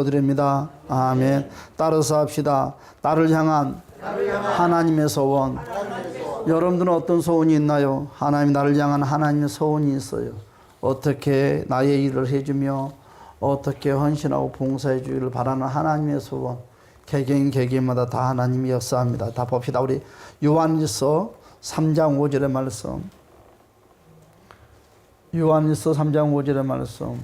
드립니다. 아멘. 따라서 합시다. 나를 향한 하나님의 소원. 여러분들은 어떤 소원이 있나요? 하나님, 나를 향한 하나님의 소원이 있어요. 어떻게 나의 일을 해주며 어떻게 헌신하고 봉사해 주기를 바라는 하나님의 소원. 개개인마다 다 하나님이 역사합니다. 다 봅시다. 우리 요한일서 3장 5절의 말씀. 요한일서 3장 5절의 말씀.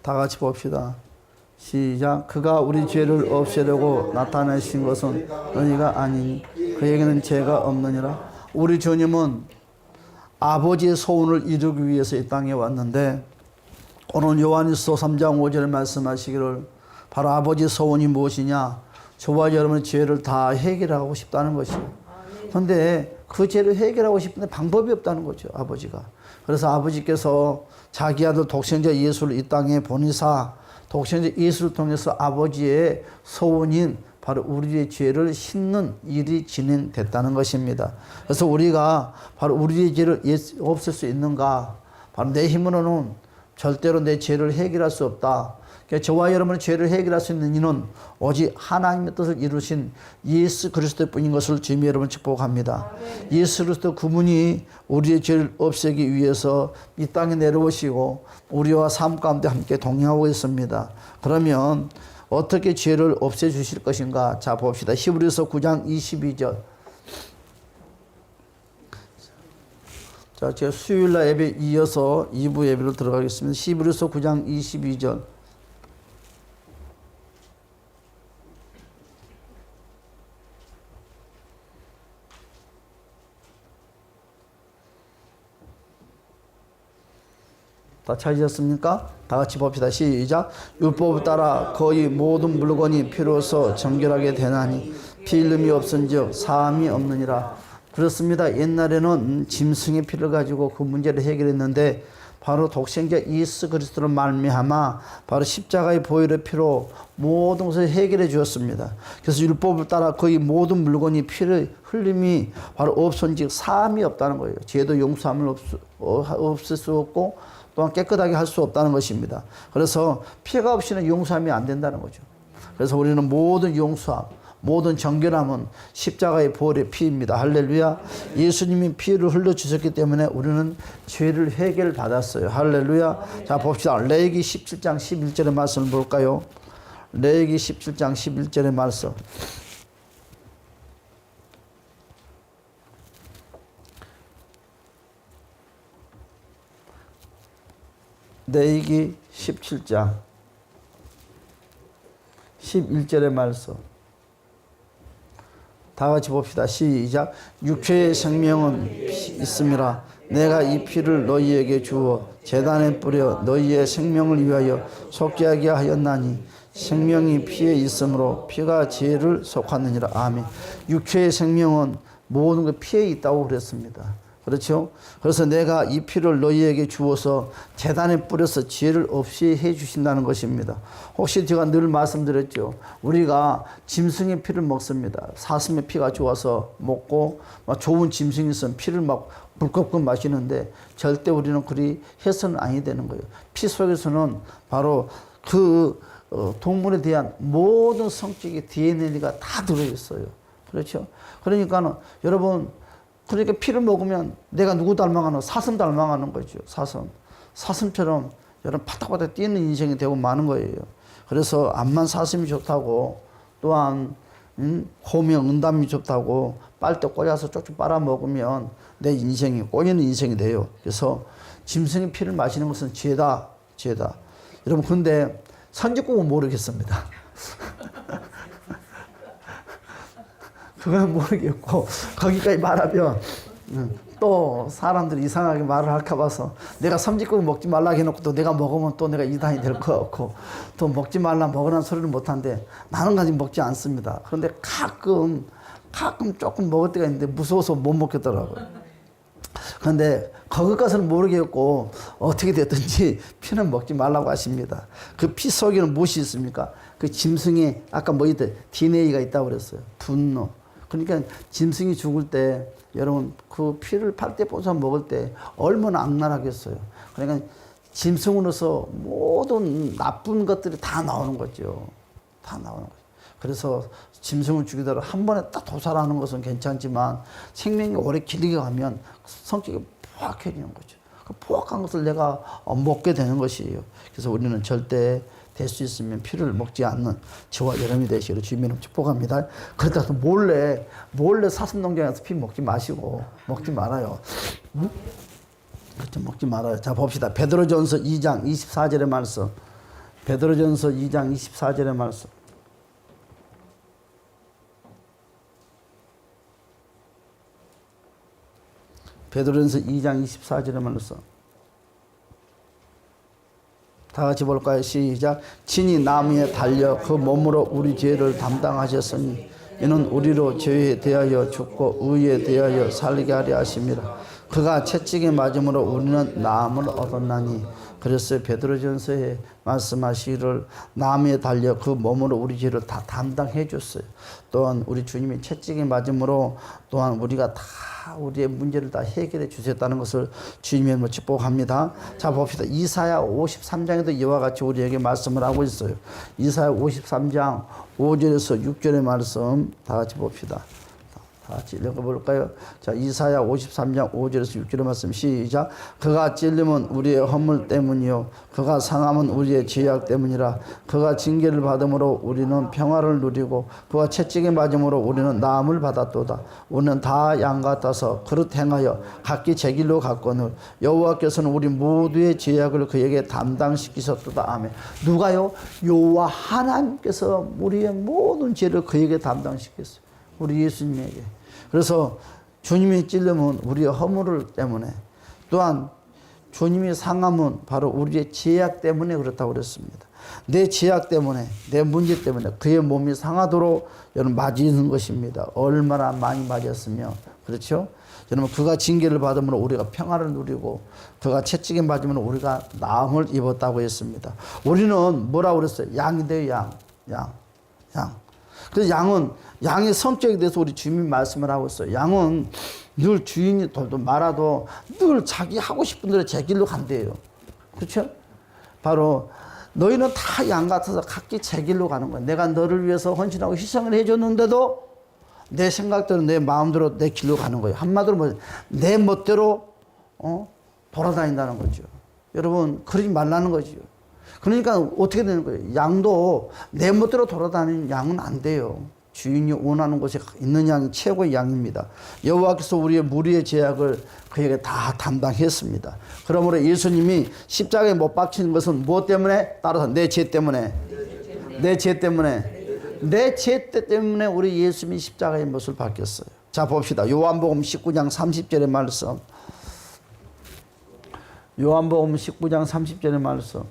다 같이 봅시다. 시작. 그가 우리 죄를 없애려고 나타내신 것은 너희가 아니니 그에게는 죄가 없느니라. 우리 주님은 아버지의 소원을 이루기 위해서 이 땅에 왔는데, 오늘 요한일서 3장 5절에 말씀하시기를 바로 아버지의 소원이 무엇이냐? 저와 여러분의 죄를 다 해결하고 싶다는 것이에요. 그런데 그 죄를 해결하고 싶은데 방법이 없다는 거죠, 아버지가. 그래서 아버지께서 자기 아들 독생자 예수를 이 땅에 보내사 독생자 예수를 통해서 아버지의 소원인 바로 우리의 죄를 씻는 일이 진행됐다는 것입니다. 그래서 우리가 바로 우리의 죄를 없앨 수 있는가? 바로 내 힘으로는 절대로 내 죄를 해결할 수 없다. 그러니까 저와 여러분의 죄를 해결할 수 있는 이는 오직 하나님의 뜻을 이루신 예수 그리스도 뿐인 것을 주님 여러분 축복합니다. 예수 그리스도 그분이 우리의 죄를 없애기 위해서 이 땅에 내려오시고 우리와 삶 가운데 함께 동행하고 있습니다. 그러면 어떻게 죄를 없애 주실 것인가? 자, 봅시다. 히브리서 9장 22절. 자, 제가 수요일날 예배 이어서 2부 예배로 들어가겠습니다. 히브리서 9장 22절. 다 찾으셨습니까? 다 같이 봅시다. 시작. 율법을 따라 거의 모든 물건이 피로써 정결하게 되나니 피 흘림이 없은즉 사함이 없느니라. 그렇습니다. 옛날에는 짐승의 피를 가지고 그 문제를 해결했는데 바로 독생자 예수 그리스도로 말미암아 바로 십자가의 보혈의 피로 모든 것을 해결해 주었습니다. 그래서 율법을 따라 거의 모든 물건이 피를 흘림이 바로 없은즉 사함이 없다는 거예요. 죄도 용서함을 없을 수 없고 또한 깨끗하게 할 수 없다는 것입니다. 그래서 피가 없이는 용서함이 안 된다는 거죠. 그래서 우리는 모든 용서함, 모든 정결함은 십자가의 보혈의 피입니다. 할렐루야. 예수님이 피를 흘려주셨기 때문에 우리는 죄를 해결받았어요. 할렐루야. 자, 봅시다. 레위기 17장 11절의 말씀을 볼까요? 레위기 17장 11절의 말씀. 레위기 17장 11절의 말씀. 다 같이 봅시다. 시작. 육체의 생명은 있음이라 내가 이 피를 너희에게 주어 제단에 뿌려 너희의 생명을 위하여 속죄하게 하였나니 생명이 피에 있으므로 피가 죄를 속하느니라. 아멘. 육체의 생명은 모든 것 피에 있다고 그랬습니다. 그렇죠? 그래서 내가 이 피를 너희에게 주어서 제단에 뿌려서 죄를 없이 해 주신다는 것입니다. 혹시 제가 늘 말씀드렸죠. 우리가 짐승의 피를 먹습니다. 사슴의 피가 좋아서 먹고 막 좋은 짐승이 있으면 피를 막 불끈 마시는데 절대 우리는 그리 해서는 아니 되는 거예요. 피 속에서는 바로 그 동물에 대한 모든 성격의 DNA가 다 들어있어요. 그렇죠? 그러니까는 여러분, 그러니까 피를 먹으면 내가 누구 닮아가는? 사슴 닮아가는 거죠. 사슴처럼 여러분 파닥파닥 뛰는 인생이 되고 마는 거예요. 그래서 암만 사슴이 좋다고 또한 호명 은담이 좋다고 빨대 꽂아서 쪽쪽 빨아먹으면 내 인생이 꼬이는 인생이 돼요. 그래서 짐승의 피를 마시는 것은 죄다. 여러분, 근데 선지국은 모르겠습니다. 그건 모르겠고 거기까지 말하면 또 사람들이 이상하게 말을 할까 봐서 내가 삼직국 먹지 말라 해놓고 또 내가 먹으면 또 내가 이단이 될 것 같고 또 먹지 말라 먹으라는 소리를 못하는데 나는 아직 먹지 않습니다. 그런데 가끔 조금 먹을 때가 있는데 무서워서 못 먹겠더라고요. 그런데 거기까지는 모르겠고 어떻게 됐든지 피는 먹지 말라고 하십니다. 그 피 속에는 무엇이 있습니까? 그 짐승의 아까 뭐였대? DNA가 있다고 그랬어요. 분노. 그러니까 짐승이 죽을 때 여러분 그 피를 팔대포사 먹을 때 얼마나 악랄하겠어요. 그러니까 짐승으로서 모든 나쁜 것들이 다 나오는 거죠. 다 나오는 거죠. 그래서 짐승을 죽이더라도 한 번에 딱 도살하는 것은 괜찮지만 생명이 오래 길게 가면 성격이 포악해지는 거죠. 그 포악한 것을 내가 먹게 되는 것이에요. 그래서 우리는 절대 될 수 있으면 피를 먹지 않는 저와 여러분이 되시기를 주님으로 축복합니다. 그렇다고 몰래 사슴농장에서 피 먹지 마시고 먹지 말아요. 응? 그렇죠. 먹지 말아요. 자 봅시다. 베드로전서 2장 24절의 말씀. 베드로전서 2장 24절의 말씀. 베드로전서 2장 24절의 말씀. 다 같이 볼까요? 시작. 친히 나무에 달려 그 몸으로 우리 죄를 담당하셨으니 이는 우리로 죄에 대하여 죽고 의에 대하여 살게 하려 하심이라. 그가 채찍에 맞음으로 우리는 나음을 얻었나니. 그래서 베드로전서에 말씀하시기를 나무에 달려 그 몸으로 우리 죄를 다 담당해 줬어요. 또한 우리 주님이 채찍에 맞음으로 또한 우리가 다 우리의 문제를 다 해결해 주셨다는 것을 주님의 축복합니다. 자 봅시다. 이사야 53장에도 이와 같이 우리에게 말씀을 하고 있어요. 이사야 53장 5절에서 6절의 말씀 다 같이 봅시다. 다 같이 읽어볼까요? 자, 이사야 53장 5절에서 6절의 말씀 시작. 그가 찔림은 우리의 허물 때문이요 그가 상함은 우리의 죄악 때문이라. 그가 징계를 받음으로 우리는 평화를 누리고 그가 채찍에 맞음으로 우리는 나음을 받았도다. 우리는 다 양 같아서 그릇 행하여 각기 제 길로 갔거늘 여호와께서는 우리 모두의 죄악을 그에게 담당시키셨도다. 아멘. 누가요? 여호와 하나님께서 우리의 모든 죄를 그에게 담당시켰어요. 우리 예수님에게. 그래서 주님이 찔림은 우리의 허물 때문에, 또한 주님이 상함은 바로 우리의 죄악 때문에 그렇다고 그랬습니다. 내 죄악 때문에, 내 문제 때문에 그의 몸이 상하도록 여러분 맞이는 것입니다. 얼마나 많이 맞았으며, 그렇죠? 여러분 그가 징계를 받으므로 우리가 평화를 누리고 그가 채찍에 맞으면 우리가 나음을 입었다고 했습니다. 우리는 뭐라고 그랬어요? 양인데요. 양. 그래서 양의 성격에 대해서 우리 주님이 말씀을 하고 있어요. 양은 늘 주인이 돌도 말아도 늘 자기 하고 싶은 대로 제 길로 간대요. 그렇죠? 바로 너희는 다 양 같아서 각기 제 길로 가는 거야. 내가 너를 위해서 헌신하고 희생을 해줬는데도 내 생각대로 내 마음대로 내 길로 가는 거예요. 한마디로 뭐 내 멋대로 돌아다닌다는 거죠. 여러분 그러지 말라는 거죠. 그러니까 어떻게 되는 거예요? 양도 내 멋대로 돌아다니는 양은 안 돼요. 주인이 원하는 곳에 있는 양이 최고의 양입니다. 여호와께서 우리의 무리의 죄악을 그에게 다 담당했습니다. 그러므로 예수님이 십자가에 못 박히는 것은 무엇 때문에? 따라서 내 죄 때문에. 내 죄 때문에 우리 예수님이 십자가의 못을 박혔어요. 자 봅시다. 요한복음 19장 30절의 말씀. 요한복음 19장 30절의 말씀.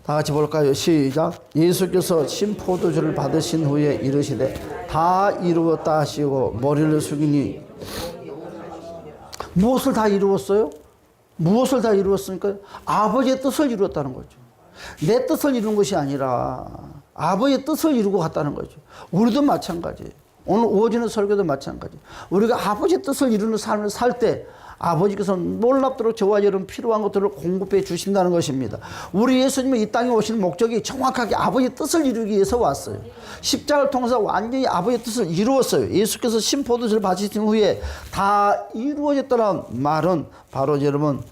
다 같이 볼까요? 시작. 예수께서 신포도주를 받으신 후에 이르시되 다 이루었다 하시고 머리를 숙이니. 무엇을 다 이루었어요? 무엇을 다 이루었습니까? 아버지의 뜻을 이루었다는 거죠. 내 뜻을 이룬 것이 아니라 아버지의 뜻을 이루고 갔다는 거죠. 우리도 마찬가지예요. 오늘 오전의 설교도 마찬가지예요. 우리가 아버지의 뜻을 이루는 삶을 살 때 아버지께서 놀랍도록 저와 여러분 필요한 것들을 공급해 주신다는 것입니다. 우리 예수님이 이 땅에 오시는 목적이 정확하게 아버지의 뜻을 이루기 위해서 왔어요. 십자가를 통해서 완전히 아버지의 뜻을 이루었어요. 예수께서 신포도주를 받으신 후에 다 이루어졌다는 말은 바로 여러분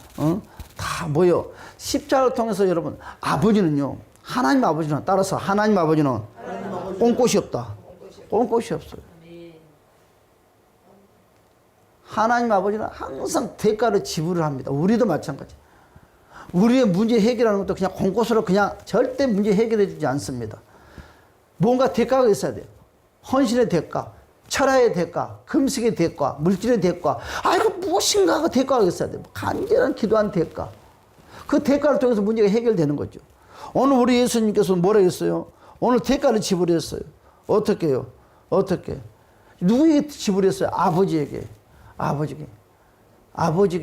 다 뭐요? 십자가를 통해서 여러분 아버지는요, 하나님 아버지는, 따라서 하나님 아버지는 꼼꽃이 없다. 꼼꽃이 없어요. 하나님 아버지는 항상 대가를 지불을 합니다. 우리도 마찬가지. 우리의 문제 해결하는 것도 그냥 공고스로 그냥 절대 문제 해결해 주지 않습니다. 뭔가 대가가 있어야 돼요. 헌신의 대가, 철야의 대가, 금식의 대가, 물질의 대가. 아이고 무엇인가가 대가가 있어야 돼요. 간절한 기도한 대가. 그 대가를 통해서 문제가 해결되는 거죠. 오늘 우리 예수님께서 뭐라 했어요? 오늘 대가를 지불했어요. 어떻게 해요? 어떻게? 누구에게 지불했어요? 아버지에게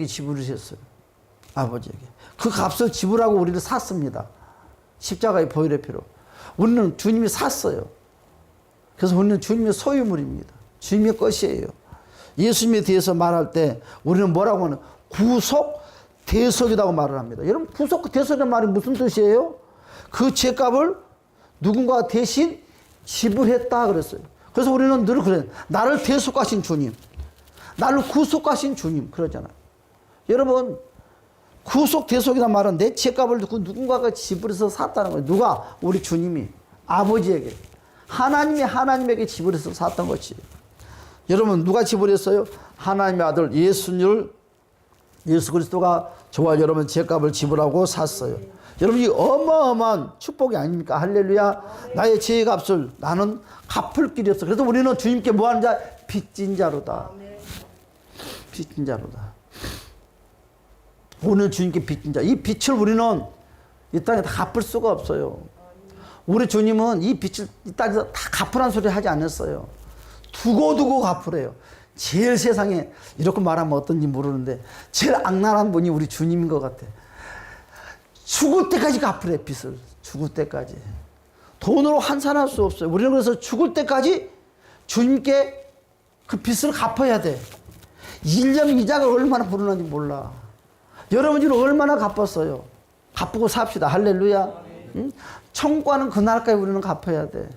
지불하셨어요. 아버지에게. 그 값을 지불하고 우리를 샀습니다. 십자가의 보혈의 피로. 우리는 주님이 샀어요. 그래서 우리는 주님의 소유물입니다. 주님의 것이에요. 예수님에 대해서 말할 때 우리는 뭐라고 하는 구속 대속이라고 말을 합니다. 여러분 구속 대속이라는 말이 무슨 뜻이에요? 그 죄값을 누군가 대신 지불했다 그랬어요. 그래서 우리는 늘 그래요. 나를 대속하신 주님, 나를 구속하신 주님 그러잖아요. 여러분 구속 대속이라는 말은 내 죄값을 누군가가 지불해서 샀다는 거예요. 누가? 우리 주님이 아버지에게, 하나님이 하나님에게 지불해서 샀던 것이. 여러분 누가 지불했어요? 하나님의 아들 예수 그리스도가 저와 여러분 죄값을 지불하고 샀어요. 여러분 이 어마어마한 축복이 아닙니까? 할렐루야. 나의 죄의 값을 나는 갚을 길이 없어. 그래서 우리는 주님께 뭐 하는 자? 빚진 자로다. 빚진 자로다. 오늘 주님께 빚진 자. 이 빚을 우리는 이 땅에 다 갚을 수가 없어요. 우리 주님은 이 빚을 이 땅에서 다 갚으라는 소리 하지 않았어요. 두고두고 갚으래요. 제일 세상에 이렇게 말하면 어떤지 모르는데 제일 악랄한 분이 우리 주님인 것 같아. 죽을 때까지 갚으래, 빚을. 죽을 때까지. 돈으로 환산할 수 없어요. 우리는 그래서 죽을 때까지 주님께 그 빚을 갚아야 돼. 1년 이자가 얼마나 부르는지 몰라. 여러분 지금 얼마나 갚았어요. 갚고 삽시다. 할렐루야. 응? 천국 가는 그날까지 우리는 갚아야 돼.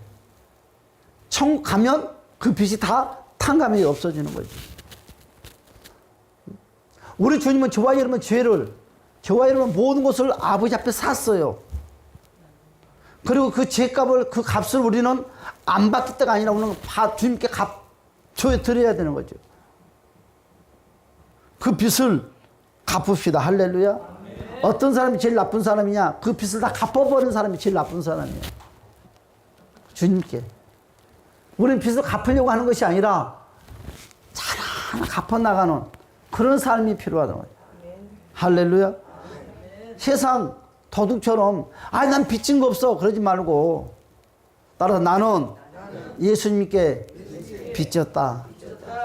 천국 가면 그 빚이 다 탕감이 없어지는 거지. 우리 주님은 저와 여러분 저와 여러분 모든 것을 아버지 앞에 샀어요. 그리고 그 죄값을 그 값을 우리는 안 받겠다가 아니라 우리는 주님께 드려야 되는 거죠. 그 빚을 갚읍시다. 할렐루야. 어떤 사람이 제일 나쁜 사람이냐? 그 빚을 다 갚아버린 사람이 제일 나쁜 사람이에요. 주님께. 우리는 빚을 갚으려고 하는 것이 아니라 잘 갚아나가는 그런 삶이 필요하다는 거예요. 할렐루야. 세상 도둑처럼 난 빚진 거 없어 그러지 말고 따라서 나는 예수님께 빚졌다.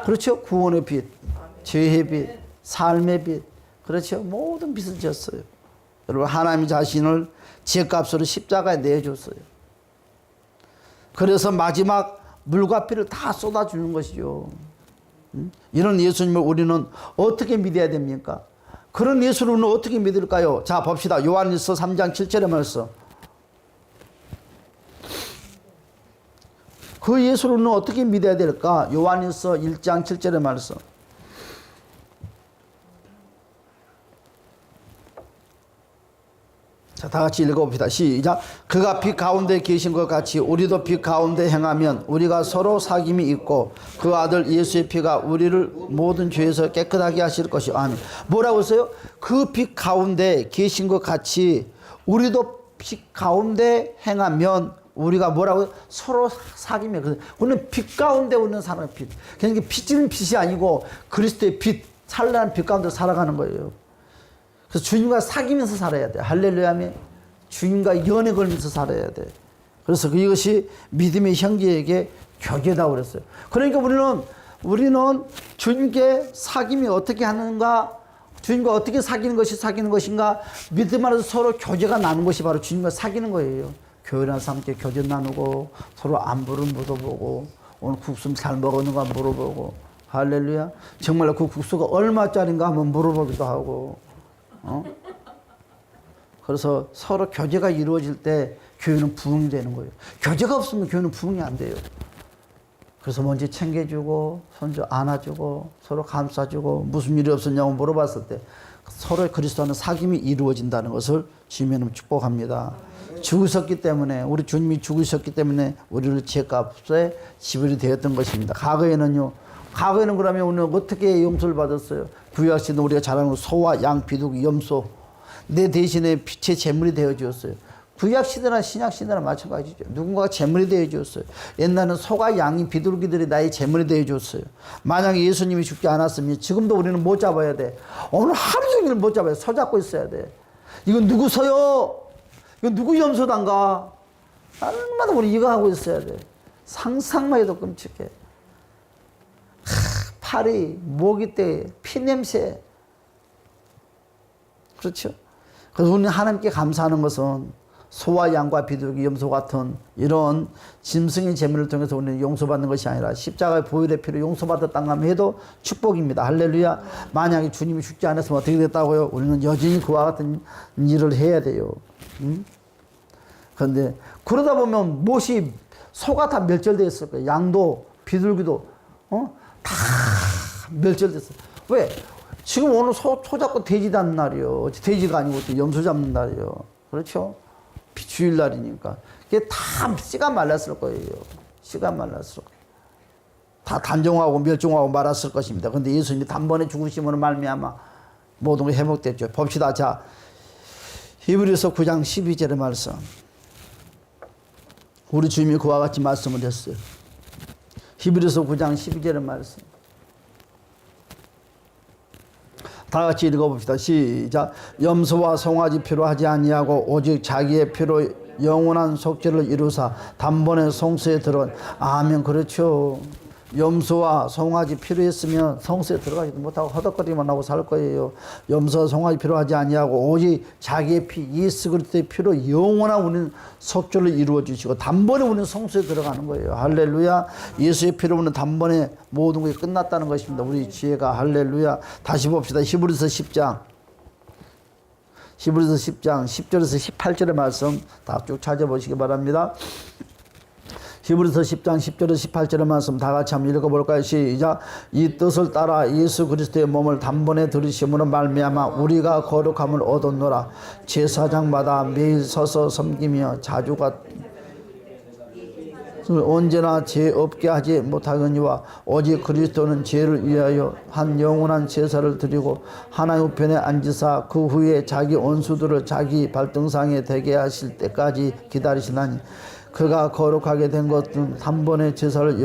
그렇죠? 구원의 빚, 죄의 빚, 삶의 빚, 그렇죠? 모든 빚을 졌어요. 여러분 하나님 자신을 죄값으로 십자가에 내줬어요. 그래서 마지막 물과 피를 다 쏟아주는 것이죠. 이런 예수님을 우리는 어떻게 믿어야 됩니까? 그런 예수를 우리는 어떻게 믿을까요? 자 봅시다. 요한일서 3장 7절의 말씀. 그 예수를 우리는 어떻게 믿어야 될까? 요한일서 1장 7절의 말씀. 자, 다 같이 읽어봅시다. 시작. 그가 빛 가운데 계신 것 같이 우리도 빛 가운데 행하면 우리가 서로 사귐이 있고 그 아들 예수의 피가 우리를 모든 죄에서 깨끗하게 하실 것이. 아멘. 뭐라고 했어요? 그 빛 가운데 계신 것 같이 우리도 빛 가운데 행하면 우리가 뭐라고 서로 사귐이. 우리는 빛 가운데 오는 사람의 빛. 그러니까 빛은 빛이 아니고 그리스도의 빛, 찬란한 빛 가운데 살아가는 거예요. 그래서 주님과 사귀면서 살아야 돼. 할렐루야며. 주님과 연애 걸면서 살아야 돼. 그래서 이것이 믿음의 형제에게 교제다 그랬어요. 그러니까 우리는 주님께 사귐이 어떻게 하는가, 주님과 어떻게 사귀는 것이 사귀는 것인가, 믿음 안에서 서로 교제가 나는 것이 바로 주님과 사귀는 거예요. 교회라서 함께 교제 나누고 서로 안부를 물어보고 오늘 국수 잘 먹었는가 물어보고. 할렐루야. 정말 그 국수가 얼마짜리인가 한번 물어보기도 하고. 그래서 서로 교제가 이루어질 때 교회는 부흥이 되는 거예요. 교제가 없으면 교회는 부흥이 안 돼요. 그래서 먼저 챙겨주고 손주 안아주고 서로 감싸주고 무슨 일이 없었냐고 물어봤을 때 서로의 그리스도와는 사귐이 이루어진다는 것을 주님은 축복합니다. 죽으셨기 때문에, 우리 주님이 죽으셨기 때문에 우리를 죄값에 지불이 되었던 것입니다. 과거에는 그러면 우리는 어떻게 용서를 받았어요? 구약시대는 우리가 잘 아는 소와 양, 비둘기, 염소, 내 대신에 빛의 제물이 되어 주었어요. 구약시대나 신약시대나 마찬가지죠. 누군가가 제물이 되어 주었어요. 옛날에는 소가 양이, 비둘기들이 나의 제물이 되어 주었어요. 만약에 예수님이 죽지 않았으면 지금도 우리는 못 잡아야 돼. 오늘 하루 종일 못 잡아야 돼. 소 잡고 있어야 돼. 이건 누구 소요? 이건 누구 염소단가? 날마다 우리 이거 하고 있어야 돼. 상상만 해도 끔찍해. 파리, 모기떼, 피냄새. 그렇죠? 그래서 우리는 하나님께 감사하는 것은 소와 양과 비둘기, 염소 같은 이런 짐승의 제물을 통해서 우리는 용서받는 것이 아니라 십자가의 보혈의 피로 용서받았다고 해도 축복입니다. 할렐루야. 만약에 주님이 죽지 않았으면 어떻게 됐다고요? 우리는 여전히 그와 같은 일을 해야 돼요. 그런데 그러다 보면 못이 소가 다 멸절되었을 거예요. 양도 비둘기도 다 멸절됐어요. 왜? 지금 오늘 소 잡고 돼지 잡는 날이요. 돼지가 아니고 또 염소 잡는 날이요. 그렇죠? 주일날이니까. 그게 다 씨가 말랐을 거예요. 씨가 말랐을 거예요. 다 단종하고 멸종하고 말았을 것입니다. 그런데 예수님이 단번에 죽으심으로 말미암아 모든 게 회복됐죠. 봅시다. 자, 히브리서 9장 12절의 말씀. 우리 주님이 그와 같이 말씀을 했어요. 히브리서 9장 12절의 말씀. 다 같이 읽어봅시다. 시작. 염소와 송아지 피로 하지 아니하고 오직 자기의 피로 영원한 속죄를 이루사 단번에 성소에 들어간. 아멘. 그렇죠. 염소와 송아지 필요했으면 성소에 들어가지도 못하고 허덕거리만 하고 살 거예요. 염소와 송아지 필요하지 아니하고 오직 자기의 피 예수 그리스도의 피로 영원한 우리는 속죄를 이루어 주시고 단번에 우리는 성소에 들어가는 거예요. 할렐루야. 예수의 피로 우리는 단번에 모든 것이 끝났다는 것입니다. 우리 지혜가. 할렐루야. 다시 봅시다. 히브리서 10장 10절에서 18절의 말씀 다 쭉 찾아보시기 바랍니다. 히브리서 10장 10절에서 18절의 말씀 다 같이 한번 읽어볼까요? 시작. 이 뜻을 따라 예수 그리스도의 몸을 단번에 들으심으로 말미암아 우리가 거룩함을 얻었노라. 제사장마다 매일 서서 섬기며 자주가 언제나 죄 없게 하지 못하거니와 오직 그리스도는 죄를 위하여 한 영원한 제사를 드리고 하나님 우편에 앉으사 그 후에 자기 원수들을 자기 발등상에 대게 하실 때까지 기다리시나니 그가 거룩하게 된 것은 한 번의 제사를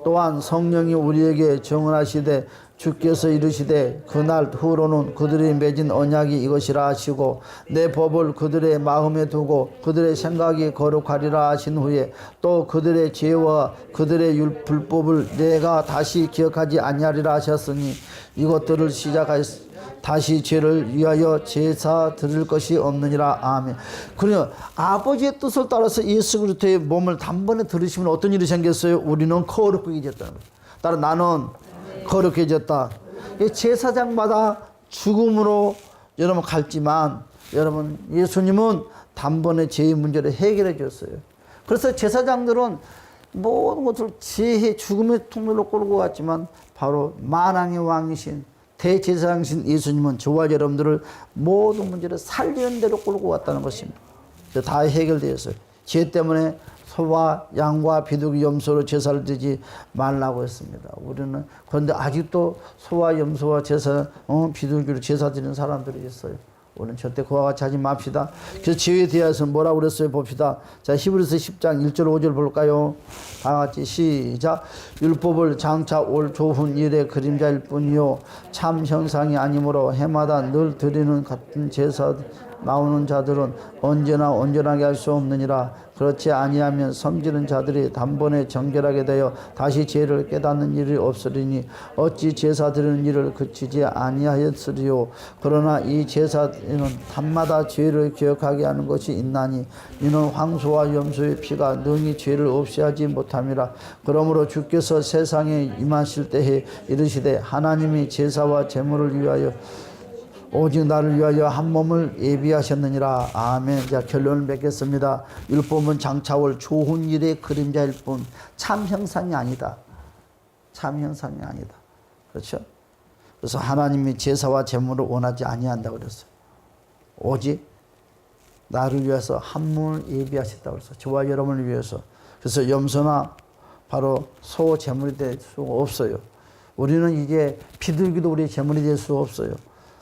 또한 성령이 우리에게 정언하시되 주께서 이르시되 그날 후로는 그들이 맺은 언약이 이것이라 하시고 내 법을 그들의 마음에 두고 그들의 생각이 거룩하리라 하신 후에 또 그들의 죄와 그들의 불법을 내가 다시 기억하지 아니하리라 하셨으니 이것들을 시작하였으니 다시 죄를 위하여 제사 드릴 것이 없느니라. 아멘. 그러면 아버지의 뜻을 따라서 예수 그리스도의 몸을 단번에 들으시면 어떤 일이 생겼어요? 우리는 거룩해졌다는 거예요. 따라 나는 거룩해졌다. 제사장마다 죽음으로 여러분 갈지만 여러분 예수님은 단번에 죄의 문제를 해결해 줬어요. 그래서 제사장들은 모든 것을 죄의 죽음의 통로로 끌고 갔지만 바로 만왕의 왕이신 대제사장신 예수님은 저와 여러분들을 모든 문제를 살리는 대로 끌고 왔다는 것입니다. 다 해결되었어요. 죄 때문에 소와 양과 비둘기 염소로 제사를 드리지 말라고 했습니다. 우리는 그런데 아직도 소와 염소와 제사, 비둘기로 제사 드리는 사람들이 있어요. 우리는 절대 그와 같이 하지 맙시다. 그래서 죄에 대해서 뭐라고 그랬어요? 봅시다. 자, 히브리서 10장 1절 5절 볼까요? 다 같이 시작. 율법을 장차 올 좋은 일의 그림자일 뿐이요 참 형상이 아니므로 해마다 늘 드리는 같은 제사 나오는 자들은 언제나 온전하게 할 수 없느니라. 그렇지 아니하면 섬기는 자들이 단번에 정결하게 되어 다시 죄를 깨닫는 일이 없으리니 어찌 제사 드리는 일을 그치지 아니하였으리요. 그러나 이 제사는 단마다 죄를 기억하게 하는 것이 있나니 이는 황소와 염소의 피가 능히 죄를 없이 하지 못함이라. 그러므로 주께서 세상에 임하실 때에 이르시되 하나님이 제사와 제물을 위하여 오직 나를 위하여 한 몸을 예비하셨느니라. 아멘. 자, 결론을 맺겠습니다. 율법은 장차 올 좋은 일의 그림자일 뿐 참 형상이 아니다. 참 형상이 아니다. 그렇죠? 그래서 하나님이 제사와 제물을 원하지 아니한다고 그랬어요. 오직 나를 위해서 한 몸을 예비하셨다고 그랬어요. 저와 여러분을 위해서. 그래서 염소나 바로 소 제물이 될 수가 없어요. 우리는 이제 비둘기도 우리의 제물이 될 수 없어요.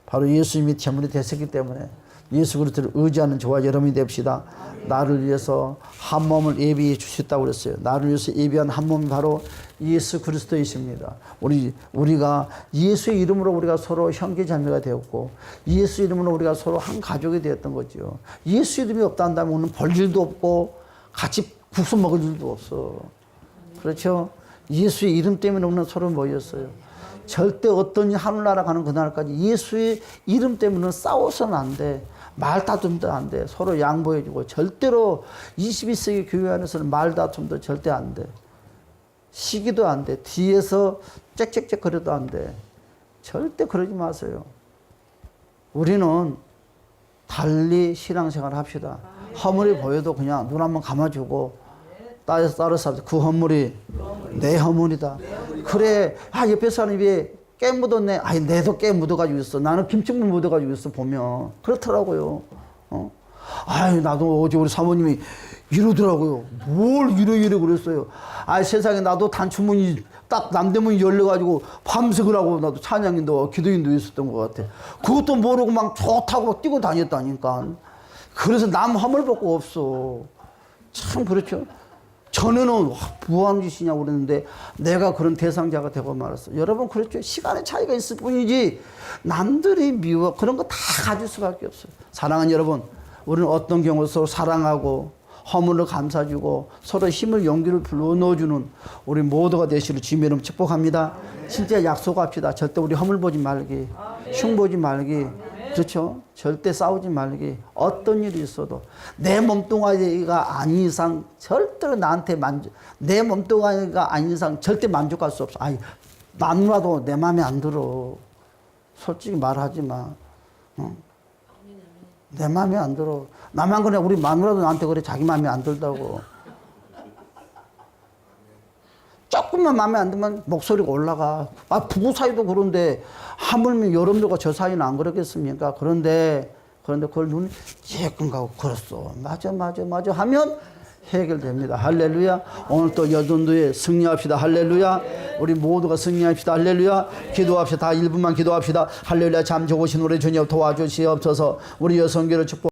바로 예수님이 제물이 되셨기 때문에 예수 그리스도를 의지하는 저와 여러분이 됩시다. 나를 위해서 한 몸을 예비해 주셨다고 그랬어요. 나를 위해서 예비한 한 몸이 바로 예수 그리스도이십니다. 우리가 예수의 이름으로 우리가 서로 형제자매가 되었고 예수 이름으로 우리가 서로 한 가족이 되었던 거죠. 예수 이름이 없다 한다면 우리는 볼 일도 없고 같이 국수 먹을 일도 없어. 그렇죠? 예수의 이름 때문에 우리는 서로 모였어요. 절대 어떤 하늘나라 가는 그날까지 예수의 이름 때문에 싸워서는 안 돼. 말다툼도 안 돼. 서로 양보해주고 절대로 21세기 교회 안에서는 말다툼도 절대 안 돼. 시기도 안 돼. 뒤에서 짹짹짹 거려도 안 돼. 절대 그러지 마세요. 우리는 달리 신앙생활 합시다. 허물이 보여도 그냥 눈 한번 감아주고 따라서 그 허물이 내 허물이다. 그래, 옆에 사람이 왜 깨 묻었네. 내도 깨 묻어가지고 있어. 나는 김치물 묻어가지고 있어, 보면. 그렇더라고요. 나도 어제 우리 사모님이 이러더라고요. 뭘 이래 그랬어요. 세상에 나도 단추문이 딱 남대문이 열려가지고 밤새 그러고 나도 찬양인도 기도인도 있었던 것 같아. 그것도 모르고 막 좋다고 뛰고 다녔다니까. 그래서 남 허물 볼 거 없어. 참 그렇죠. 전에는 뭐하는 짓이냐고 그랬는데 내가 그런 대상자가 되고 말았어. 여러분 그렇죠. 시간의 차이가 있을 뿐이지 남들이 미워 그런 거 다 가질 수밖에 없어요. 사랑하는 여러분, 우리는 어떤 경우도 서로 사랑하고 허물을 감싸주고 서로 힘을 용기를 불러넣어주는 우리 모두가 되시기를 주님의 이름으로 축복합니다. 진짜 약속합시다. 절대 우리 허물 보지 말기, 흉 보지 말기, 그렇죠? 절대 싸우지 말기. 어떤 일이 있어도 내 몸뚱아리가 아닌 이상 절대로 나한테 내 몸뚱아리가 아닌 이상 절대 만족할 수 없어. 마누라도 내 마음에 안 들어. 솔직히 말하지 마. 내 마음에 안 들어. 나만 그래. 우리 마누라도 나한테 그래. 자기 마음에 안 들다고. 조금만 마음에 안 들면 목소리가 올라가. 부부 사이도 그런데 하물며 여러분들과 저 사이는 안 그러겠습니까? 그런데 그걸 눈이 쬐끔 가고 그랬어. 맞아 하면 해결됩니다. 할렐루야. 오늘 또 여전도에 승리합시다. 할렐루야. 우리 모두가 승리합시다. 할렐루야. 기도합시다. 다 1분만 기도합시다. 할렐루야. 참 좋으신 우리 주님 도와주시옵소서. 우리 여성교를 축복